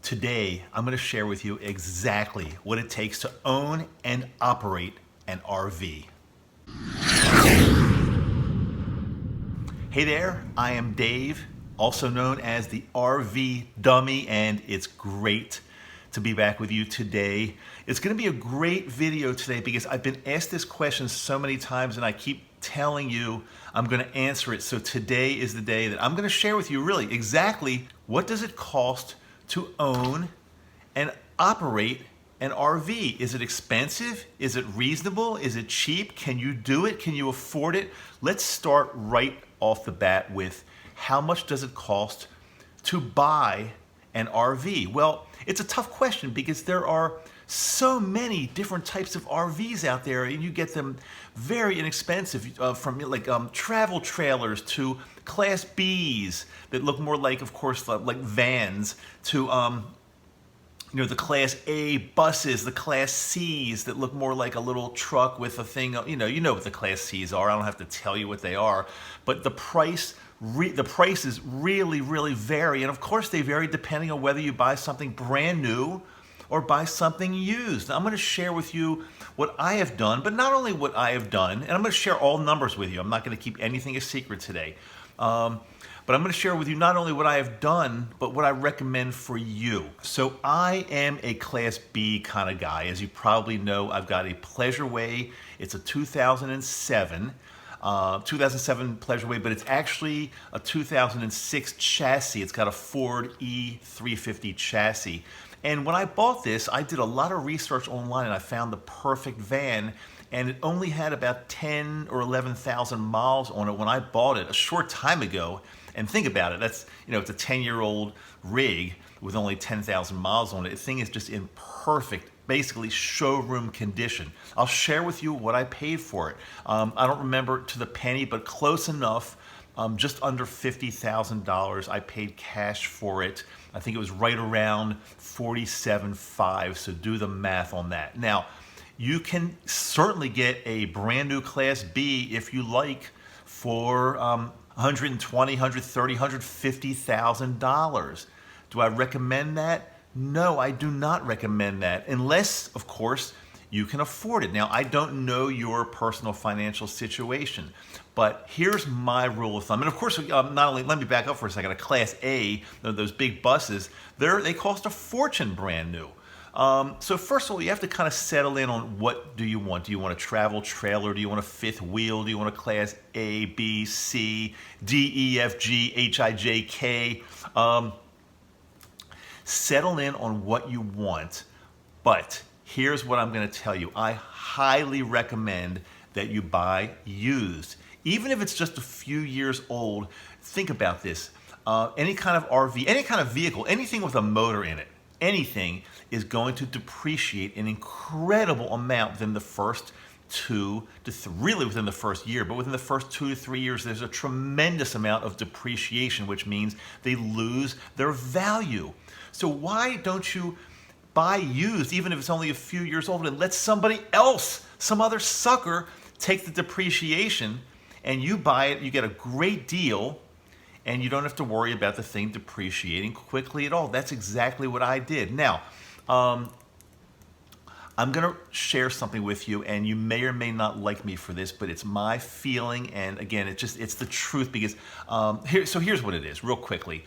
Today, I'm going to share with you exactly what it takes to own and operate an RV. Hey there, I am Dave, also known as the RV Dummy, and it's great to be back with you today. It's going to be a great video today because I've been asked this question so many times and I keep telling you I'm going to answer it. So today is the day that I'm going to share with you really exactly what does it cost to own and operate an RV. Is it expensive? Is it reasonable? Is it cheap? Can you do it? Can you afford it? Let's start right off the bat with how much does it cost to buy an RV? Well, it's a tough question because there are so many different types of RVs out there, and you get them very inexpensive, from like travel trailers to Class Bs that look more like, of course, like vans, to the Class A buses, the Class Cs that look more like a little truck with a thing. You know what the Class Cs are. I don't have to tell you what they are, but the prices really, really vary, and of course they vary depending on whether you buy something brand new or buy something used. Now, I'm going to share with you what I have done, but not only what I have done, and I'm going to share all numbers with you. I'm not going to keep anything a secret today. But I'm going to share with you not only what I have done, but what I recommend for you. So I am a Class B kind of guy. As you probably know, I've got a Pleasureway. It's a 2007 Pleasureway, but it's actually a 2006 chassis. It's got a Ford E350 chassis. And when I bought this, I did a lot of research online and I found the perfect van, and it only had about 10 or 11,000 miles on it when I bought it a short time ago. And think about it, that's, it's a 10-year-old rig with only 10,000 miles on it. The thing is just in perfect, basically showroom condition. I'll share with you what I paid for it. I don't remember to the penny, but close enough. Just under $50,000 I paid cash for it. I think it was right around $47,500, so do the math on that. Now, you can certainly get a brand new Class B if you like for $120,000, $130,000, $150,000. Do I recommend that? No, I do not recommend that, unless, of course, you can afford it. Now, I don't know your personal financial situation, but here's my rule of thumb. And of course, not only, let me back up for a second, a Class A, those big buses, they cost a fortune brand new. So first of all, you have to kind of settle in on what do you want. Do you want a travel trailer? Do you want a fifth wheel? Do you want a Class A, B, C, D, E, F, G, H, I, J, K? Settle in on what you want, but here's what I'm going to tell you. I highly recommend that you buy used. Even if it's just a few years old, think about this. Any kind of RV, any kind of vehicle, anything with a motor in it, anything is going to depreciate an incredible amount within the first really within the first year, but within the first 2 to 3 years, there's a tremendous amount of depreciation, which means they lose their value. So why don't you buy used, even if it's only a few years old, and let somebody else, some other sucker, take the depreciation, and you buy it, you get a great deal, and you don't have to worry about the thing depreciating quickly at all. That's exactly what I did. Now, I'm going to share something with you, and you may or may not like me for this, but it's my feeling, and again, it's the truth, because here's what it is, real quickly.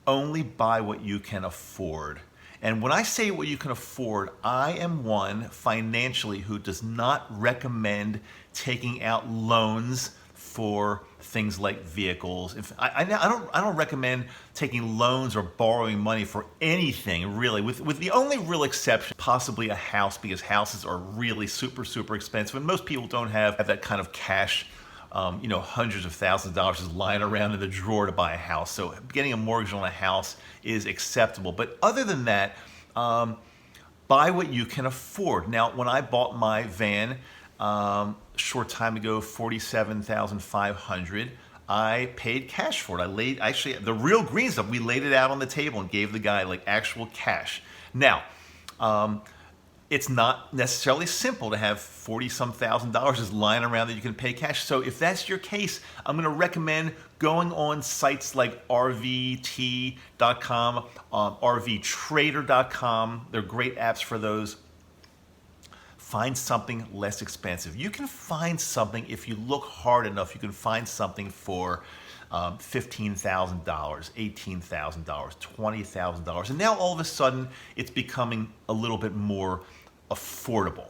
Only buy what you can afford. And when I say what you can afford, I am one financially who does not recommend taking out loans for things like vehicles. I don't recommend taking loans or borrowing money for anything, really, with the only real exception, possibly a house, because houses are really super, super expensive, and most people don't have that kind of cash, hundreds of thousands of dollars just lying around in the drawer to buy a house. So getting a mortgage on a house is acceptable. But other than that, buy what you can afford. Now, when I bought my van, short time ago, $47,500. I paid cash for it. Actually, the real green stuff, we laid it out on the table and gave the guy like actual cash. Now, it's not necessarily simple to have 40-some thousand dollars just lying around that you can pay cash. So if that's your case, I'm going to recommend going on sites like RVT.com, RVTrader.com. They're great apps for those. Find something less expensive. You can find something, if you look hard enough, you can find something for $15,000, $18,000, $20,000. And now all of a sudden, it's becoming a little bit more affordable.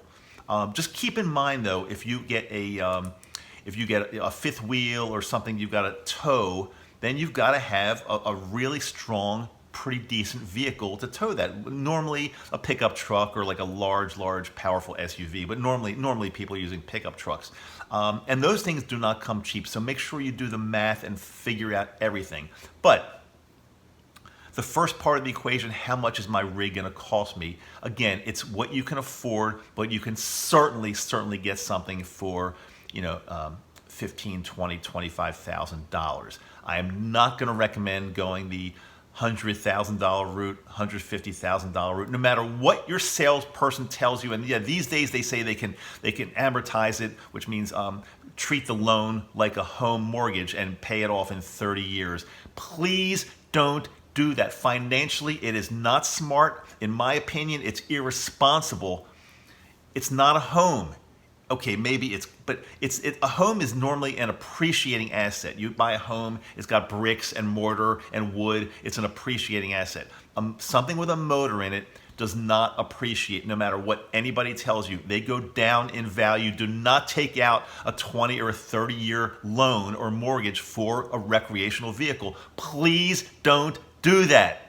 Just keep in mind though, if you get a fifth wheel or something you've got to tow, then you've got to have a really strong, pretty decent vehicle to tow that. Normally a pickup truck or like a large, powerful SUV, but normally people are using pickup trucks. And those things do not come cheap, so make sure you do the math and figure out everything. But the first part of the equation, how much is my rig going to cost me? Again, it's what you can afford, but you can certainly get something for, $15,000, $20,000, $25,000. I am not going to recommend going the $100,000 route, $150,000 route, no matter what your salesperson tells you. And yeah, these days they say they can amortize it, which means treat the loan like a home mortgage and pay it off in 30 years. Please don't do that. Financially, it is not smart. In my opinion, it's irresponsible. It's not a home. Okay, maybe a home is normally an appreciating asset. You buy a home, it's got bricks and mortar and wood. It's an appreciating asset. Something with a motor in it does not appreciate, no matter what anybody tells you. They go down in value. Do not take out a 20 or a 30-year loan or mortgage for a recreational vehicle. Please don't do that.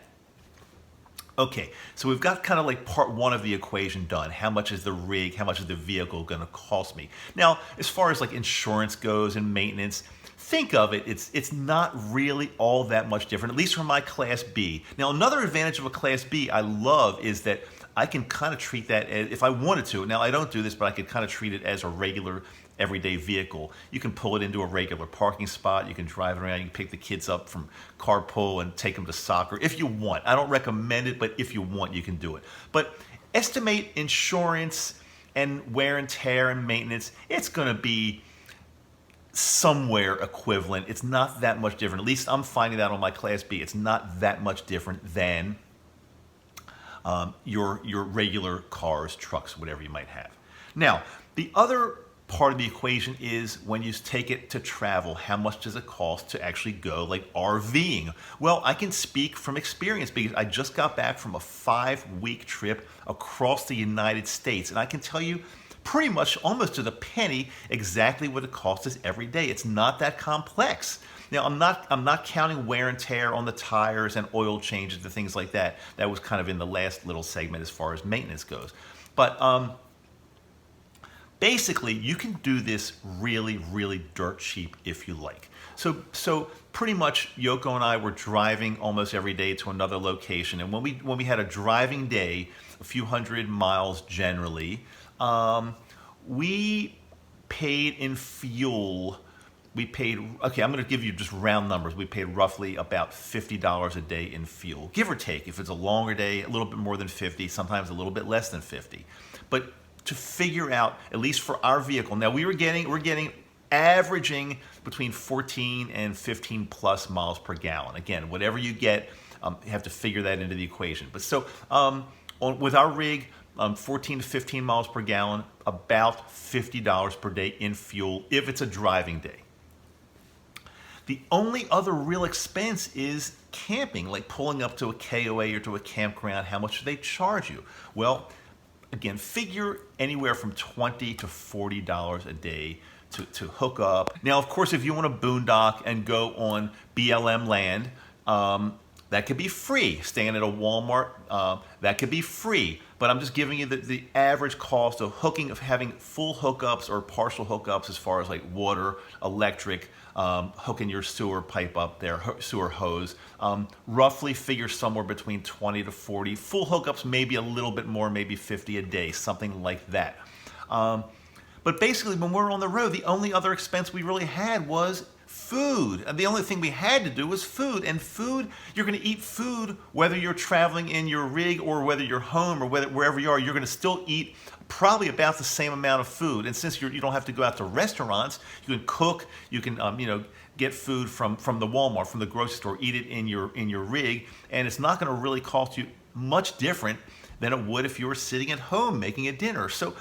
Okay, so we've got kind of like part one of the equation done. How much is the rig, how much is the vehicle going to cost me? Now, as far as like insurance goes and maintenance, think of it, it's not really all that much different, at least for my Class B. Now, another advantage of a Class B I love is that I can kind of treat that as, if I wanted to, now I don't do this, but I could kind of treat it as a regular everyday vehicle. You can pull it into a regular parking spot, you can drive it around, you can pick the kids up from carpool and take them to soccer if you want. I don't recommend it, but if you want, you can do it. But estimate insurance and wear and tear and maintenance, it's going to be somewhere equivalent. It's not that much different. At least I'm finding that on my Class B. It's not that much different than your regular cars, trucks, whatever you might have. Now, the other part of the equation is when you take it to travel, how much does it cost to actually go like RVing? Well, I can speak from experience because I just got back from a 5-week trip across the United States, and I can tell you pretty much almost to the penny exactly what it costs us every day. It's not that complex. Now, I'm not counting wear and tear on the tires and oil changes and things like that. That was kind of in the last little segment as far as maintenance goes. But basically, you can do this really, really dirt cheap if you like. So pretty much, Yoko and I were driving almost every day to another location, and when we had a driving day, a few hundred miles generally, we paid in fuel. Okay, I'm going to give you just round numbers. We paid roughly about $50 a day in fuel, give or take. If it's a longer day, a little bit more than 50, sometimes a little bit less than 50. But to figure out, at least for our vehicle, now we're getting averaging between 14 and 15 plus miles per gallon. Again, whatever you get, you have to figure that into the equation. But so with our rig, 14 to 15 miles per gallon, about $50 per day in fuel if it's a driving day. The only other real expense is camping, like pulling up to a KOA or to a campground. How much do they charge you? Well, again, figure anywhere from $20 to $40 a day to hook up. Now, of course, if you want to boondock and go on BLM land, that could be free. Staying at a Walmart, that could be free. But I'm just giving you the average cost of having full hookups or partial hookups as far as like water, electric, hooking your sewer pipe up there, sewer hose. Roughly figure somewhere between 20 to 40. Full hookups, maybe a little bit more, maybe 50 a day, something like that. But basically, when we're on the road, the only other expense we really had was food. And the only thing we had to do was food. And food, you're going to eat food whether you're traveling in your rig or whether you're home or wherever you are. You're going to still eat probably about the same amount of food. And since you don't have to go out to restaurants, you can cook, you can get food from the Walmart, from the grocery store, eat it in your rig, and it's not going to really cost you much different than it would if you were sitting at home making a dinner. So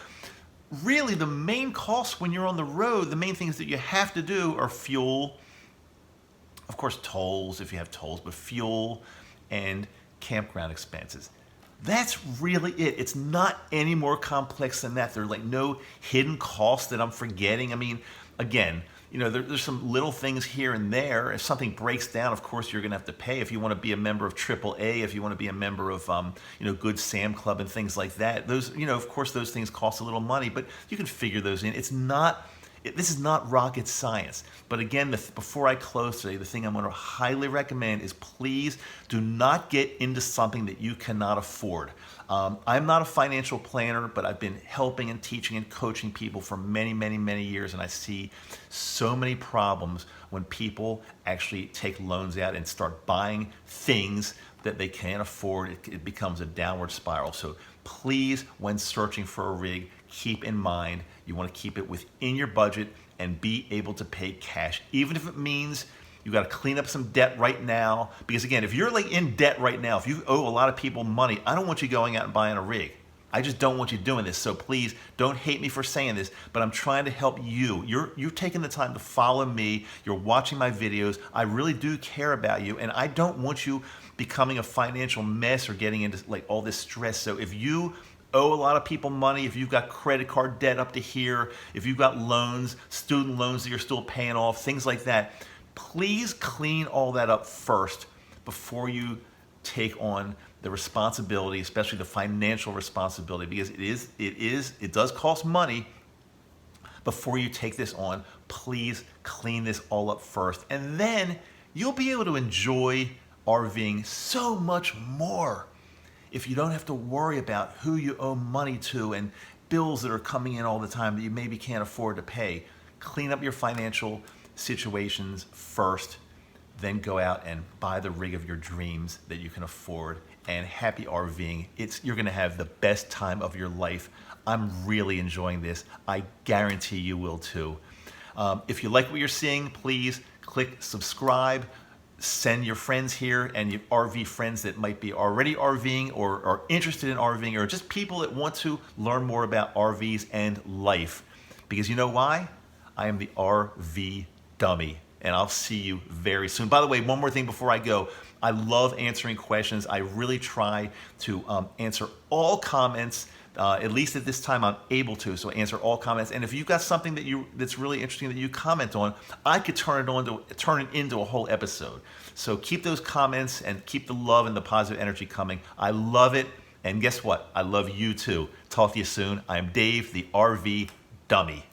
really the main costs when you're on the road, the main things that you have to do are fuel, of course tolls if you have tolls, but fuel and campground expenses. That's really it. It's not any more complex than that. There's like no hidden costs that I'm forgetting. I mean, again, there's some little things here and there. If something breaks down, of course, you're going to have to pay. If you want to be a member of AAA, if you want to be a member of, Good Sam Club and things like that, those, of course, those things cost a little money, but you can figure those in. This is not rocket science. But again, before I close today, the thing I'm going to highly recommend is please do not get into something that you cannot afford. I'm not a financial planner, but I've been helping and teaching and coaching people for many, many, many years, and I see so many problems when people actually take loans out and start buying things that they can't afford. It becomes a downward spiral. So please, when searching for a rig, keep in mind you want to keep it within your budget and be able to pay cash, even if it means you got to clean up some debt right now. Because again, if you're like in debt right now, if you owe a lot of people money, I don't want you going out and buying a rig. I just don't want you doing this. So please don't hate me for saying this, but I'm trying to help you. You're taking the time to follow me. You're watching my videos. I really do care about you, and I don't want you becoming a financial mess or getting into like all this stress. So if you owe a lot of people money, if you've got credit card debt up to here, if you've got loans, student loans that you're still paying off, things like that, please clean all that up first before you take on the responsibility, especially the financial responsibility, because it does cost money. Before you take this on, please clean this all up first, and then you'll be able to enjoy RVing so much more if you don't have to worry about who you owe money to and bills that are coming in all the time that you maybe can't afford to pay. Clean up your financial situations first, then go out and buy the rig of your dreams that you can afford, and happy RVing. You're gonna have the best time of your life. I'm really enjoying this. I guarantee you will too. If you like what you're seeing, please click subscribe. Send your friends here and your RV friends that might be already RVing or are interested in RVing, or just people that want to learn more about RVs and life. Because you know why? I am the RV dummy, and I'll see you very soon. By the way, one more thing before I go. I love answering questions. I really try to answer all comments. At least at this time I'm able to, so answer all comments. And if you've got something that's really interesting that you comment on, I could turn it into a whole episode. So keep those comments and keep the love and the positive energy coming. I love it, and guess what? I love you too. Talk to you soon. I'm Dave, the RV dummy.